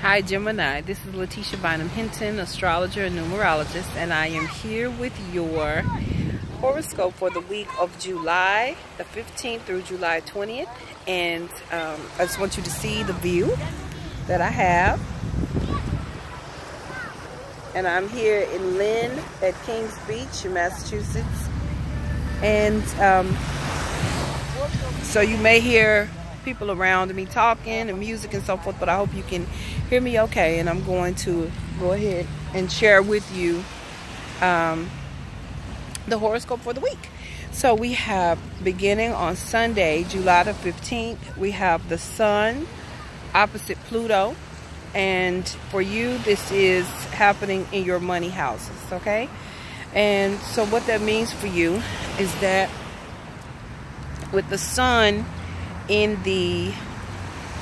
Hi Gemini, this is Lateesha Bynum, Hinton, astrologer and numerologist, and I am here with your horoscope for the week of July the 15th through July 20th. And I just want you to see the view that I have. And I'm here in Lynn at Kings Beach in Massachusetts. And so you may hear people around me talking and music and so forth, but I hope you can hear me okay. And I'm going to go ahead and share with you the horoscope for the week. So we have, beginning on Sunday, July the 15th, we have the Sun opposite Pluto. And for you, this is happening in your money houses, okay? And so what that means for you is that with the Sun in the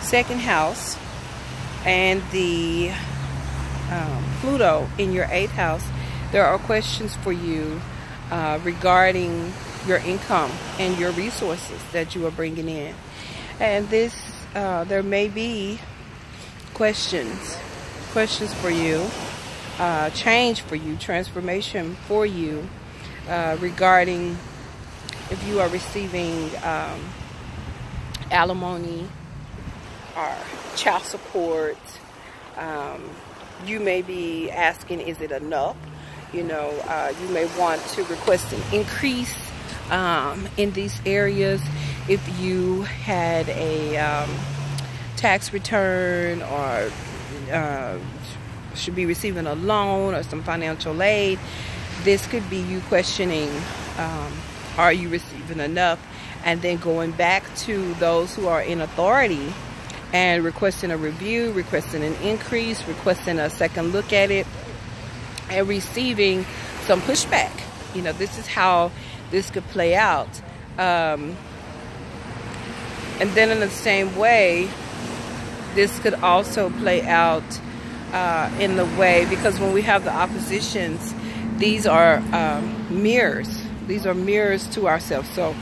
second house and the Pluto in your 8th house, there are questions for you regarding your income and your resources that you are bringing in. And this, there may be questions for you, change for you, transformation for you regarding if you are receiving alimony or child support. You may be asking, is it enough? You know, you may want to request an increase in these areas. If you had a tax return or should be receiving a loan or some financial aid, this could be you questioning, are you receiving enough? And then going back to those who are in authority and requesting a review, requesting an increase, requesting a second look at it, and receiving some pushback. You know, this is how this could play out. And then in the same way, this could also play out in the way, because when we have the oppositions, these are mirrors. These are mirrors to ourselves. So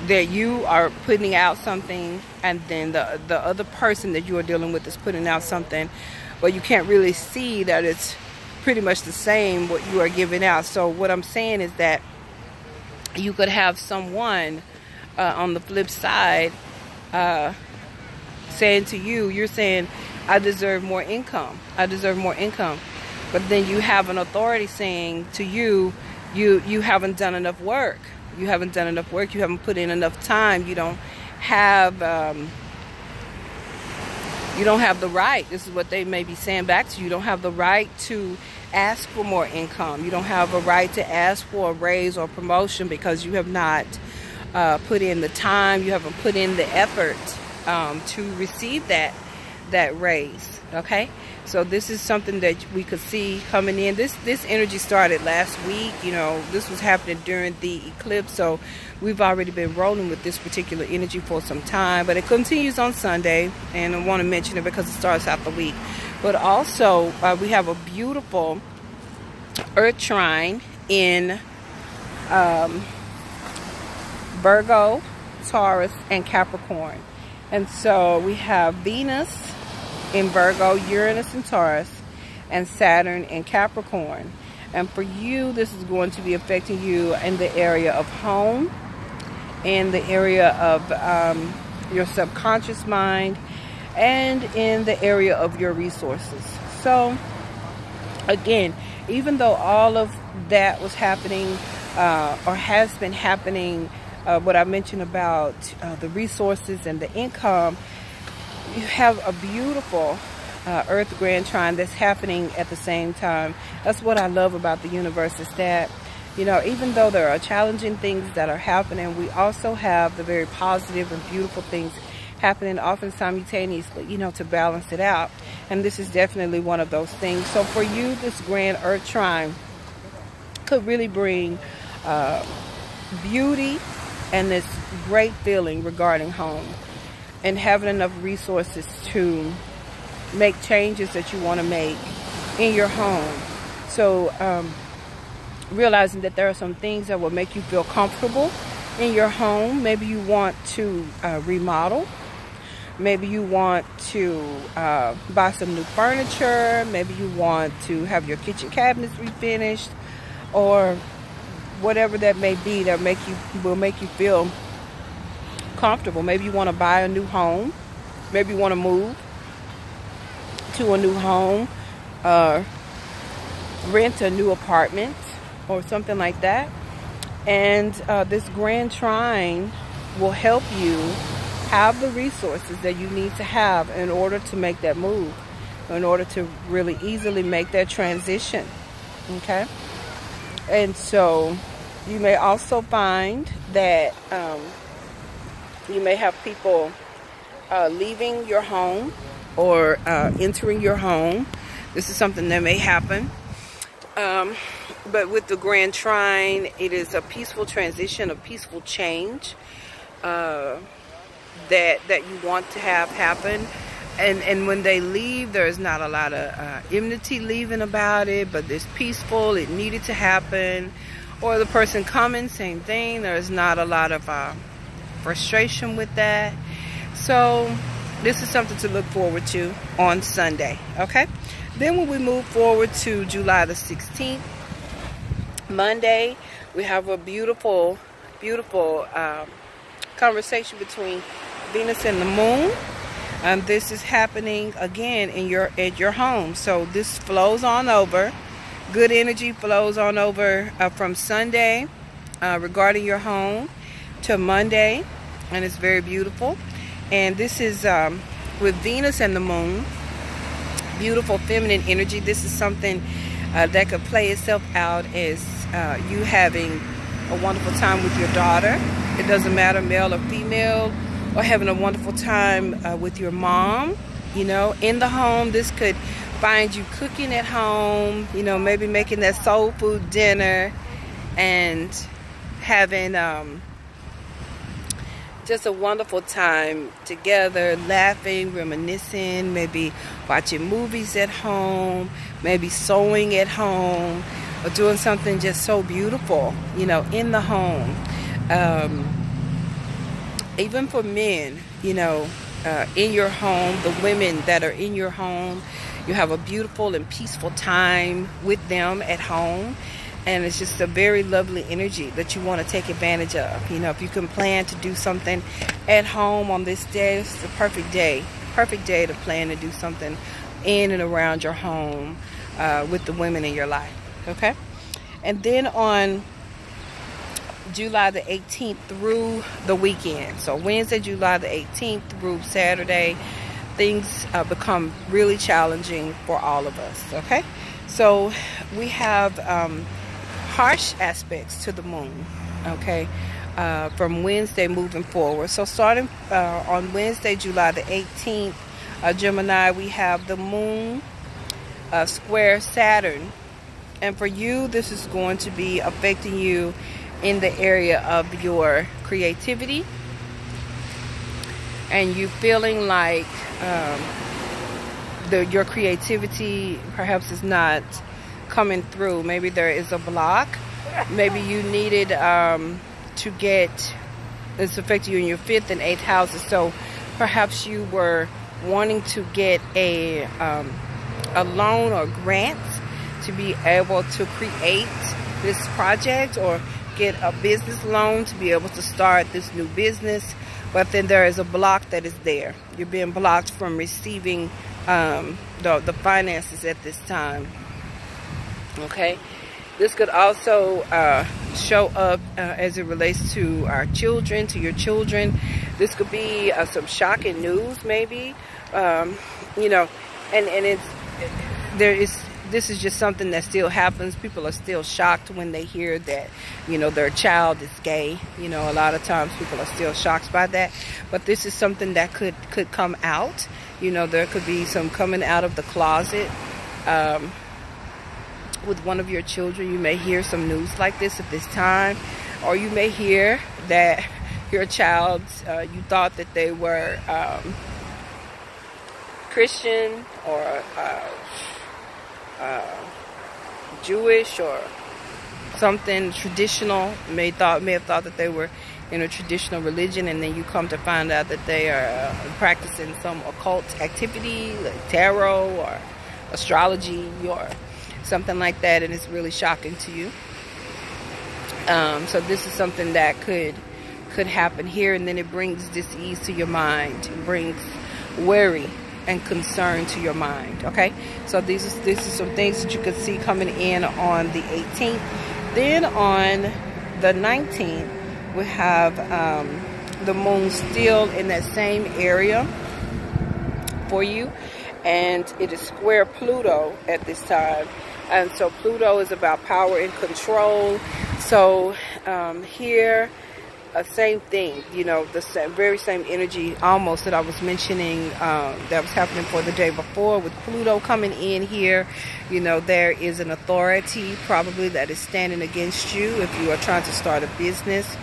that you are putting out something, and then the other person that you are dealing with is putting out something, but you can't really see that it's pretty much the same what you are giving out. So what I'm saying is that you could have someone on the flip side saying to you, you're saying, I deserve more income. I deserve more income. But then you have an authority saying to you, you haven't done enough work. You haven't done enough work. You haven't put in enough time. You don't have the right. This is what they may be saying back to you. You don't have the right to ask for more income. You don't have a right to ask for a raise or promotion because you have not put in the time. You haven't put in the effort to receive that raise. Okay, so this is something that we could see coming in. This energy started last week. You know, this was happening during the eclipse, so we've already been rolling with this particular energy for some time, but it continues on Sunday, and I want to mention it because it starts out the week. But also we have a beautiful earth trine in Virgo, Taurus, and Capricorn. And so we have Venus in Virgo, Uranus in Taurus, and Saturn in Capricorn. And for you, this is going to be affecting you in the area of home, in the area of your subconscious mind, and in the area of your resources. So again, even though all of that was happening or has been happening, what I mentioned about the resources and the income, you have a beautiful Earth Grand Trine that's happening at the same time. That's what I love about the universe, is that, you know, even though there are challenging things that are happening, we also have the very positive and beautiful things happening often simultaneously, you know, to balance it out. And this is definitely one of those things. So for you, this Grand Earth Trine could really bring beauty and this great feeling regarding home, and having enough resources to make changes that you want to make in your home. So realizing that there are some things that will make you feel comfortable in your home. Maybe you want to remodel. Maybe you want to buy some new furniture. Maybe you want to have your kitchen cabinets refinished, or whatever that may be that will make you feel comfortable. Maybe you want to buy a new home. Maybe you want to move to a new home, rent a new apartment or something like that. And this grand trine will help you have the resources that you need to have in order to make that move, in order to really easily make that transition. Okay? And so you may also find that you may have people leaving your home or entering your home. This is something that may happen. But with the grand trine, it is a peaceful transition, a peaceful change that you want to have happen. And when they leave, there's not a lot of enmity leaving about it, but it's peaceful. It needed to happen. Or the person coming, same thing. There's not a lot of frustration with that. So this is something to look forward to on Sunday. Okay. Then when we move forward to July the 16th, Monday, we have a beautiful, beautiful conversation between Venus and the Moon. This is happening again at your home. So this flows on over. Good energy flows on over from Sunday regarding your home to Monday, and it's very beautiful. And this is with Venus and the Moon. Beautiful feminine energy. This is something that could play itself out as you having a wonderful time with your daughter. It doesn't matter, male or female, or having a wonderful time with your mom, you know, in the home. This could find you cooking at home, you know, maybe making that soul food dinner and having just a wonderful time together, laughing, reminiscing, maybe watching movies at home, maybe sewing at home, or doing something just so beautiful, you know, in the home. Even for men, you know, in your home, the women that are in your home, you have a beautiful and peaceful time with them at home. And it's just a very lovely energy that you want to take advantage of. You know, if you can plan to do something at home on this day, it's the perfect day. Perfect day to plan to do something in and around your home with the women in your life. Okay? And then on July the 18th through the weekend. So Wednesday, July the 18th through Saturday, things become really challenging for all of us. Okay? So we have harsh aspects to the moon, okay, from Wednesday moving forward. So starting on Wednesday, July the 18th, Gemini, we have the moon square Saturn. And for you, this is going to be affecting you in the area of your creativity. And you feeling like your creativity perhaps is not coming through. Maybe there is a block. Maybe you needed to get, it's affecting you in your 5th and 8th houses. So perhaps you were wanting to get a loan or grant to be able to create this project, or get a business loan to be able to start this new business. But then there is a block that is there. You're being blocked from receiving the finances at this time. Okay, this could also show up as it relates to our children, to your children. This could be some shocking news, maybe. You know, and this is just something that still happens. People are still shocked when they hear that, you know, their child is gay. You know, a lot of times people are still shocked by that. But this is something that could come out. You know, there could be some coming out of the closet. With one of your children, you may hear some news like this at this time. Or you may hear that your child, you thought that they were Christian or Jewish or something traditional. May have thought that they were in a traditional religion, and then you come to find out that they are practicing some occult activity like tarot or astrology or something like that, and it's really shocking to you. So this is something that could happen here, and then it brings dis-ease to your mind. It brings worry and concern to your mind. Okay, so these are some things that you could see coming in on the 18th. Then on the 19th, we have the moon still in that same area for you, and it is square Pluto at this time. And so Pluto is about power and control. So here, same thing, you know, the very same energy almost that I was mentioning that was happening for the day before with Pluto coming in here. You know, there is an authority probably that is standing against you if you are trying to start a business,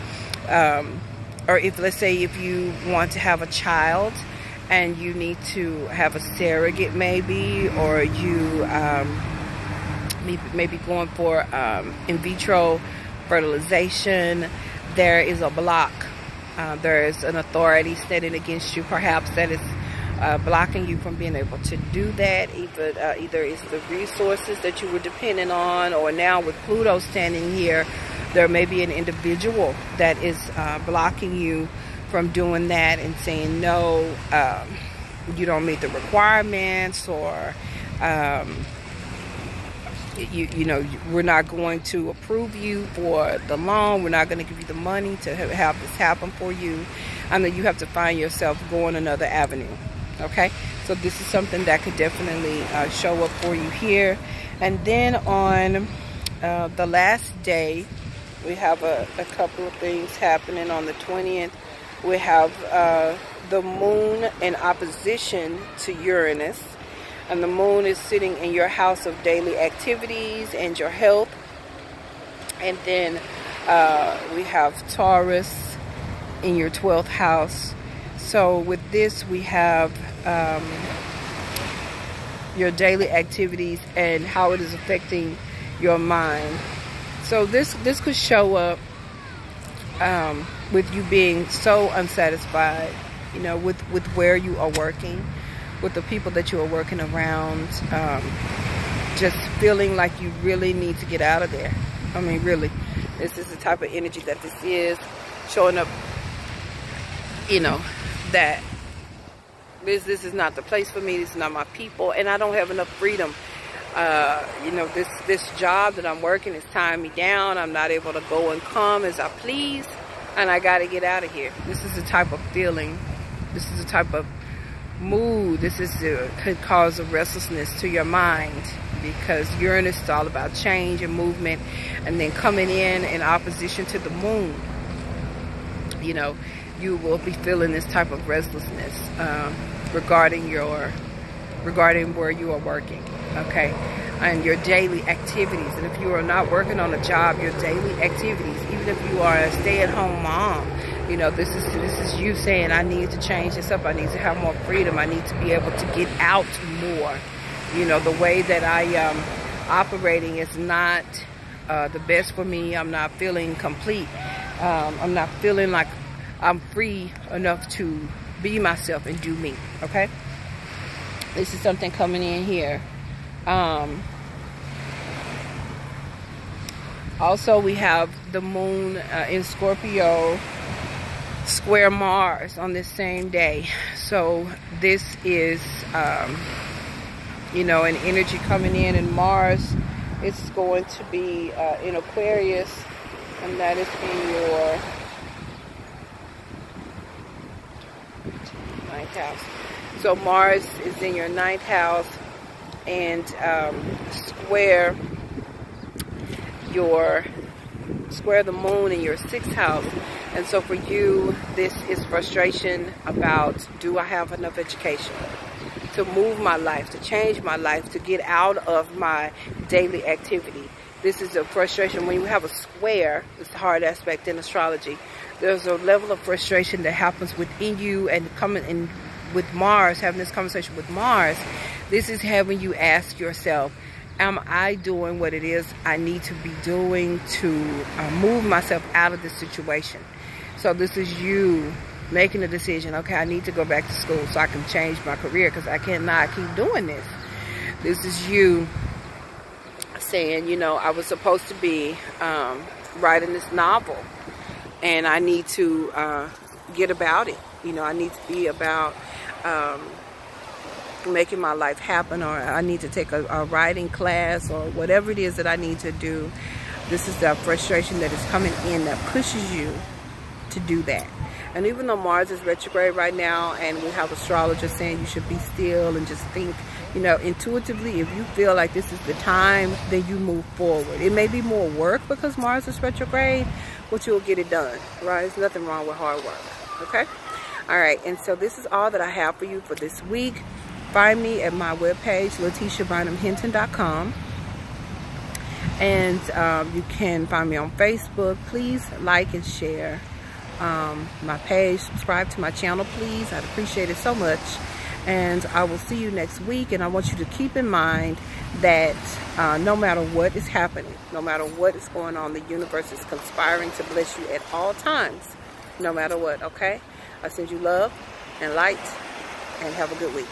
or if, let's say, if you want to have a child and you need to have a surrogate maybe, or you maybe going for in vitro fertilization. There is a block. There is an authority standing against you, perhaps, that is blocking you from being able to do that. Either it's the resources that you were depending on, or now with Pluto standing here, there may be an individual that is blocking you from doing that and saying no, you don't meet the requirements, or you know, we're not going to approve you for the loan. We're not going to give you the money to have this happen for you. I mean, you have to find yourself going another avenue. Okay, so this is something that could definitely show up for you here. And then on the last day, we have a couple of things happening. On the 20th, we have the moon in opposition to Uranus. And the moon is sitting in your house of daily activities and your health. And then we have Taurus in your 12th house. So with this, we have your daily activities and how it is affecting your mind. So this could show up with you being so unsatisfied, you know, with where you are working, with the people that you are working around, just feeling like you really need to get out of there. I mean, really, this is the type of energy that this is showing up, you know, that this is not the place for me, this is not my people, and I don't have enough freedom. You know, this job that I'm working is tying me down. I'm not able to go and come as I please, and I got to get out of here. This is the type of feeling, this is the type of mood, could cause a restlessness to your mind, because Uranus is all about change and movement, and then coming in opposition to the moon, you know, you will be feeling this type of restlessness regarding where you are working, okay, and your daily activities. And if you are not working on a job, your daily activities, even if you are a stay-at-home mom, you know, this is you saying, I need to change this up. I need to have more freedom. I need to be able to get out more. You know, the way that I am operating is not the best for me. I'm not feeling complete. I'm not feeling like I'm free enough to be myself and do me. Okay, this is something coming in here. Also, we have the moon in Scorpio square Mars on this same day. So this is you know, an energy coming in, and Mars is going to be in Aquarius, and that is in your 9th house. So Mars is in your 9th house, and square the moon in your 6th house. And so for you, this is frustration about, do I have enough education to move my life, to change my life, to get out of my daily activity? This is a frustration. When you have a square, it's the hard aspect in astrology. There's a level of frustration that happens within you, and coming in with Mars, having this conversation with Mars, this is having you ask yourself, am I doing what it is I need to be doing to move myself out of this situation? So this is you making a decision. Okay, I need to go back to school so I can change my career, because I cannot keep doing this. This is you saying, you know, I was supposed to be writing this novel, and I need to get about it. You know, I need to be about making my life happen, or I need to take a writing class, or whatever it is that I need to do. This is the frustration that is coming in that pushes you to do that. And even though Mars is retrograde right now, and we have astrologers saying you should be still and just think, you know, intuitively, if you feel like this is the time, then you move forward. It may be more work because Mars is retrograde, but you'll get it done, right? There's nothing wrong with hard work, okay? All right, and so this is all that I have for you for this week. Find me at my webpage, LateeshaBynumHinton.com. And you can find me on Facebook. Please like and share my page. Subscribe to my channel, please. I'd appreciate it so much. And I will see you next week. And I want you to keep in mind that no matter what is happening, no matter what is going on, the universe is conspiring to bless you at all times, no matter what, okay? I send you love and light, and have a good week.